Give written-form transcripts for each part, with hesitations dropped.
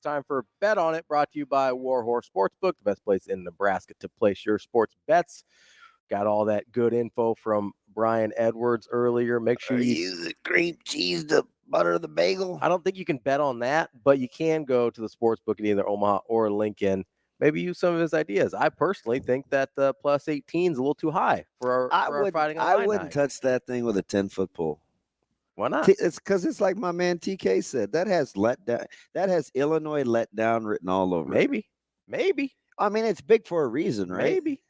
time for Bet On It, brought to you by Warhorse Sportsbook, the best place in Nebraska to place your sports bets. Got all that good info from Brian Edwards earlier. Make sure you use the cream cheese to butter the bagel. I don't think you can bet on that, but you can go to the sportsbook in either Omaha or Lincoln. Maybe use some of his ideas. I personally think that plus 18 is a little too high for our Fighting Illini. I wouldn't touch that thing with a 10-foot pole. Why not? It's because it's like my man TK said. That has Illinois let down written all over it. Maybe. I mean, it's big for a reason, right? Maybe.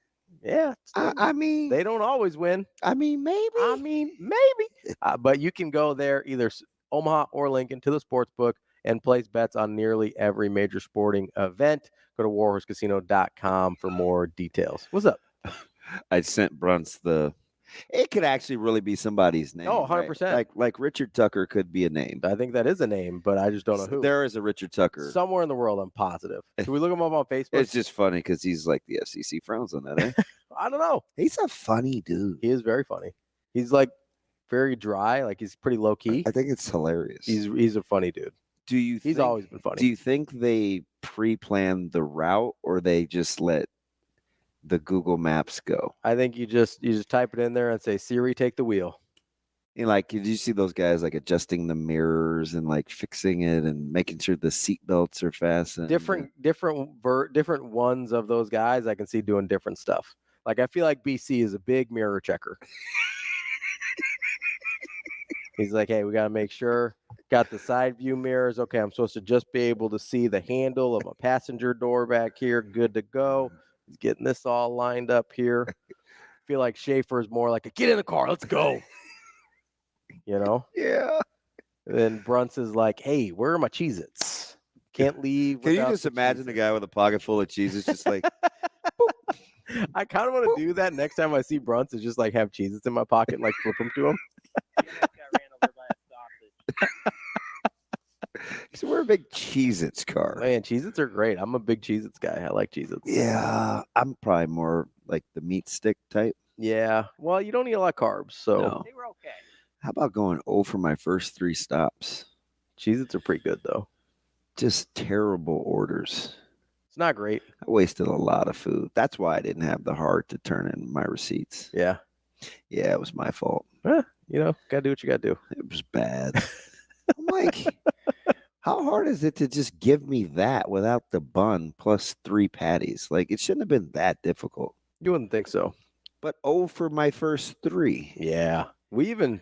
Yeah. I mean, they don't always win. I mean, maybe. But you can go there either Omaha or Lincoln to the sports book and place bets on nearly every major sporting event. Go to warhorsecasino.com for more details. What's up? I sent Brunts it could actually really be somebody's name. Oh, 100%. Right? Like Richard Tucker could be a name. I think that is a name, but I just don't know who. There is a Richard Tucker. Somewhere in the world, I'm positive. Should we look him up on Facebook? It's just funny because he's like the FCC frowns on that, eh? I don't know. He's a funny dude. He is very funny. He's like very dry. Like he's pretty low key. I think it's hilarious. He's a funny dude. He's always been funny. Do you think they pre-planned the route or they just let the Google Maps go? I think you just type it in there and say, Siri, take the wheel. And like, did you see those guys like adjusting the mirrors and like fixing it and making sure the seat belts are fastened? Different ones of those guys I can see doing different stuff. Like I feel like BC is a big mirror checker. He's like, hey, we got to make sure. Got the side view mirrors. Okay, I'm supposed to just be able to see the handle of a passenger door back here. Good to go. He's getting this all lined up here. I feel like Schaefer is more like, get in the car. Let's go. You know? Yeah. And then Brunts is like, hey, where are my Cheez-Its? Can't leave. Can you just imagine the guy with a pocket full of Cheez-Its just like... I kind of want to do that next time I see Brunts, is just like have Cheez-Its in my pocket and like flip them to him. So we're a big Cheez-Its car. Man, Cheez-Its are great. I'm a big Cheez-Its guy. I like Cheez-Its. Yeah, I'm probably more like the meat stick type. Yeah. Well, you don't eat a lot of carbs, so no. They were okay. How about going 0 for my first 3 stops? Cheez-Its are pretty good though. Just terrible orders. It's not great. I wasted a lot of food. That's why I didn't have the heart to turn in my receipts. Yeah. Yeah, it was my fault. You know, gotta do what you gotta do. It was bad. I'm like, how hard is it to just give me that without the bun plus 3 patties? Like, it shouldn't have been that difficult. You wouldn't think so. But 0 for my first 3. Yeah. We even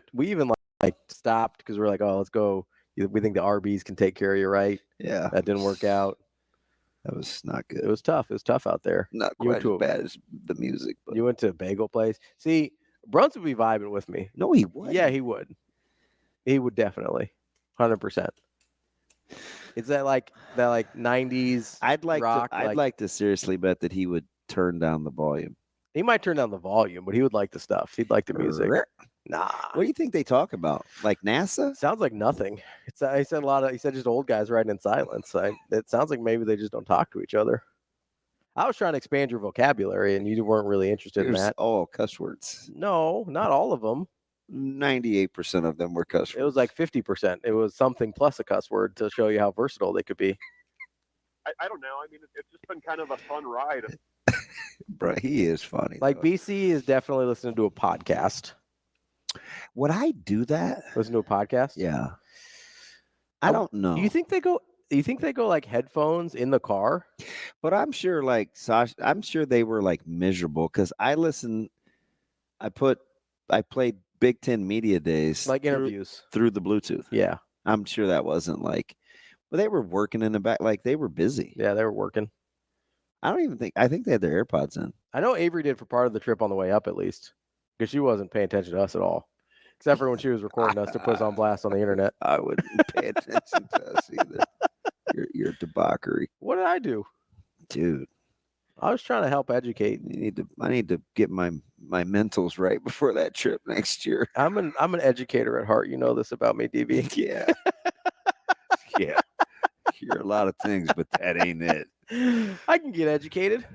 like stopped because we're like, oh, let's go. We think the RBs can take care of you, right? Yeah. That didn't work out. That was not good. It was tough. It was tough out there. Not quite as bad as the music. But... You went to a bagel place. See, Brunts would be vibing with me. No, he would. Yeah, he would. He would definitely. 100%. It's that 90s I'd like rock. I'd like to seriously bet that he would turn down the volume. He might turn down the volume, but he would like the stuff. He'd like the music. Nah. What do you think they talk about? Like NASA? Sounds like nothing. He said just old guys riding in silence. It sounds like maybe they just don't talk to each other. I was trying to expand your vocabulary, and you weren't really interested in that. All cuss words. No, not all of them. 98% of them were cuss words. It was like 50%. It was something plus a cuss word to show you how versatile they could be. I don't know. I mean, it's just been kind of a fun ride. Bro, he is funny. Like though. BC is definitely listening to a podcast. Would I do that? Listen to a podcast? Yeah. I don't know. Do you think they go like headphones in the car? But I'm sure like Sasha, I'm sure they were like miserable because I played Big Ten Media Days. Like interviews. Through the Bluetooth. Yeah. I'm sure that wasn't like, well, they were working in the back. Like they were busy. Yeah, they were working. I think they had their AirPods in. I know Avery did for part of the trip on the way up at least. Because she wasn't paying attention to us at all. Except for when she was recording us to put us on blast on the internet. I wouldn't pay attention to us either. Your debauchery. What did I do? Dude. I was trying to help educate. I need to get my mentals right before that trip next year. I'm an educator at heart. You know this about me, DB. Yeah. Yeah. You're a lot of things, but that ain't it. I can get educated.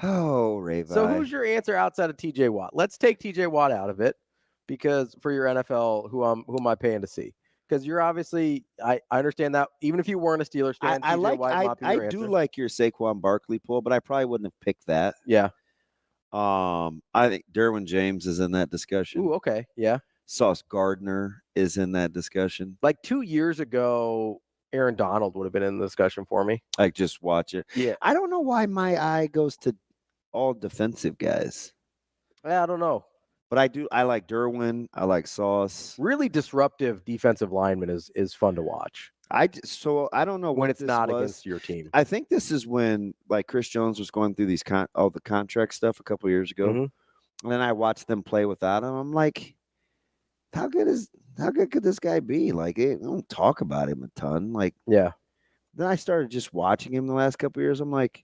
Oh, Ray. So who's your answer outside of TJ Watt? Let's take TJ Watt out of it because for your NFL, who am I paying to see? because you're obviously I understand that even if you weren't a Steelers fan, I TJ White might be your do answer. like your Saquon Barkley pull, but I probably wouldn't have picked that. Yeah. I think Derwin James is in that discussion. Ooh, okay. Yeah. Sauce Gardner is in that discussion. Like 2 years ago, Aaron Donald would have been in the discussion for me. Like, just watch it. Yeah. I don't know why my eye goes to all defensive guys, I don't know. but I like Derwin. I like Sauce. Really disruptive defensive lineman is fun to watch So I don't know when what it's this not was. against your team. I think this is when like Chris Jones was going through these all the contract stuff a couple years ago, Mhm. and then I watched them play without him. I'm like, how good could this guy be? Like, I don't talk about him a ton. Like, Yeah. then I started just watching him the last couple years. I'm like,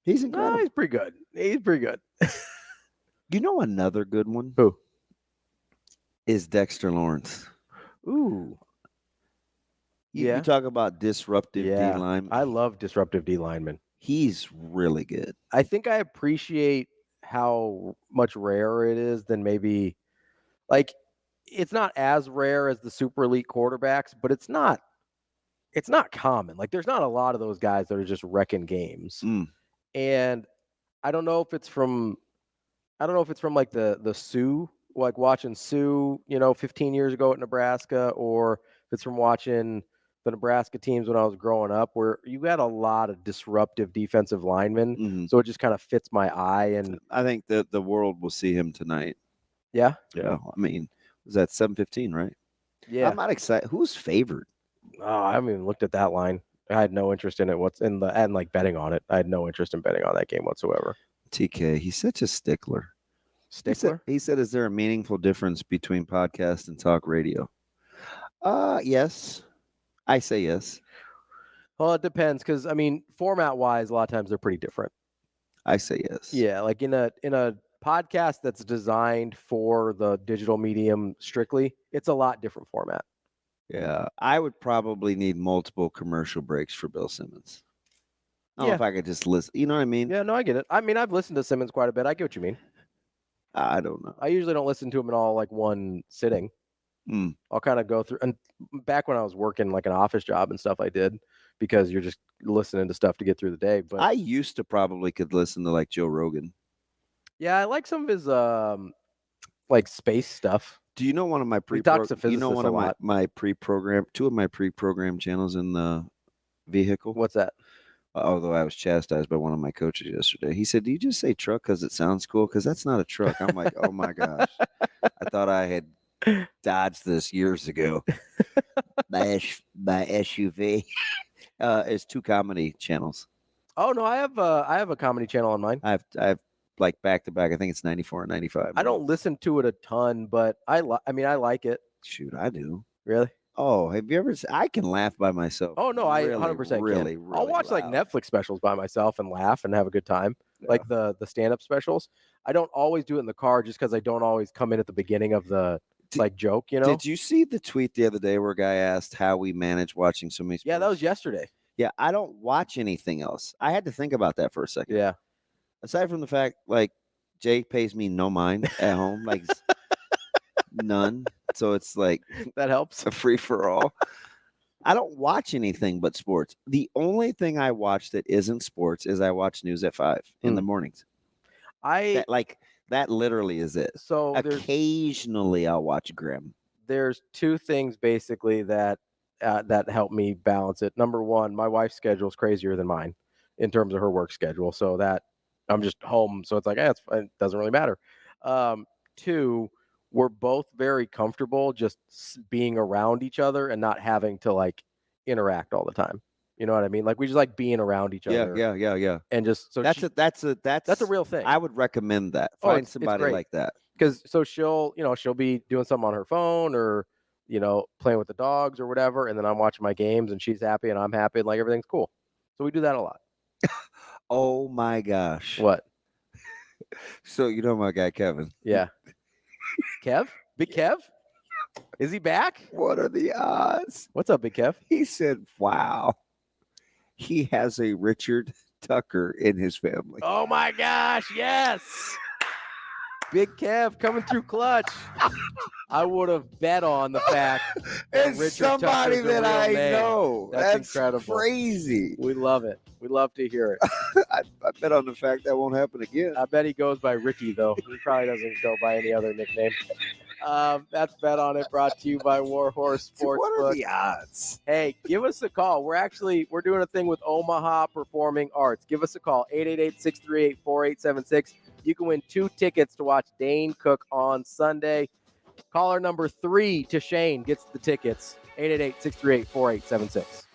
he's No, incredible. he's pretty good. He's pretty good. You know another good one? Who? Is Dexter Lawrence. Ooh. You Yeah. talk about disruptive Yeah. D-line. I love disruptive D linemen. He's really good. I think I appreciate how much rarer it is than maybe like it's not as rare as the super elite quarterbacks, but it's not common. Like there's not a lot of those guys that are just wrecking games. Mm. And I don't know if it's from like the Sioux, like watching Sioux, 15 years ago at Nebraska, or if it's from watching the Nebraska teams when I was growing up, where you got a lot of disruptive defensive linemen. Mhm. So it just kind of fits my eye. And I think that the world will see him tonight. yeah. Yeah. I mean, was that 7:15, right? Yeah. I'm not excited. Who's favored? Oh, I haven't even looked at that line. I had no interest in it. And like betting on it. I had no interest in betting on that game whatsoever. TK, he's such a stickler. Stickler? He said, is there a meaningful difference between podcast and talk radio? Yes. I say yes. Well, it depends because I mean, format-wise, a lot of times they're pretty different. I say yes. Yeah, like in a podcast that's designed for the digital medium strictly, it's a lot different format. Yeah. I would probably need multiple commercial breaks for Bill Simmons. I don't know if I could just listen. You know what I mean? Yeah, no, I get it. I mean, I've listened to Simmons quite a bit. I get what you mean. I don't know. I usually don't listen to him in all like one sitting. I'll kind of go through, and back when I was working like an office job and stuff, I did, because you're just listening to stuff to get through the day. But I used to probably could listen to like Joe Rogan. Yeah, I like some of his like space stuff. Do you know one of my He talks to you know physicists one a of lot. my pre-program two of my pre-programmed channels in the vehicle? What's that? Although I was chastised by one of my coaches yesterday. He said, "Do you just say truck because it sounds cool? Because that's not a truck." I'm like, "Oh my gosh. I thought I had dodged this years ago." my SUV. It's 2 comedy channels. Oh no, I have a comedy channel on mine. I've like back to back. I think it's 94 and 95. I don't listen to it a ton, but I like it. Shoot, I do. Really? Oh, have you ever? I can laugh by myself. Oh no, I really, 100% really, can. really I'll watch like loud. Netflix specials by myself and laugh and have a good time. Yeah. Like the stand-up specials. I don't always do it in the car just because I don't always come in at the beginning of the like joke, Did you see the tweet the other day where a guy asked how we manage watching so many sports? Yeah, that was yesterday. Yeah, I don't watch anything else. I had to think about that for a second. Yeah. Aside from the fact, like, Jay pays me no mind at home, like none. So it's like that helps. A free for all. I don't watch anything but sports. The only thing I watch that isn't sports is I watch news at 5 in the mornings. That literally is it. So occasionally I'll watch Grimm. There's 2 things basically that help me balance it. Number 1, my wife's schedule is crazier than mine in terms of her work schedule. So that I'm just home. So it's like, it doesn't really matter. 2, we're both very comfortable just being around each other and not having to like interact all the time. You know what I mean? Like we just like being around each other. Yeah. And just so that's a real thing. I would recommend that. Find somebody like that. Because so she'll be doing something on her phone or playing with the dogs or whatever, and then I'm watching my games and she's happy and I'm happy and like everything's cool. So we do that a lot. Oh my gosh. What? So you know my guy Kevin. Yeah. Kev? Big Kev? Is he back? What are the odds? What's up, Big Kev? He said, wow. He has a Richard Tucker in his family. Oh my gosh, yes. Big Kev coming through clutch. I would have bet on the fact that It's Richard somebody Tucker's a that real I name. know. That's incredible. Crazy. We love it. We love to hear it. I bet on the fact that won't happen again. I bet he goes by Ricky, though. He probably doesn't go by any other nickname. That's Bet On It, brought to you by Warhorse Sportsbook. What are the odds? Hey, give us a call. We're doing a thing with Omaha Performing Arts. Give us a call, 888-638-4876. You can win 2 tickets to watch Dane Cook on Sunday. Caller number 3 to Shane gets the tickets, 888-638-4876.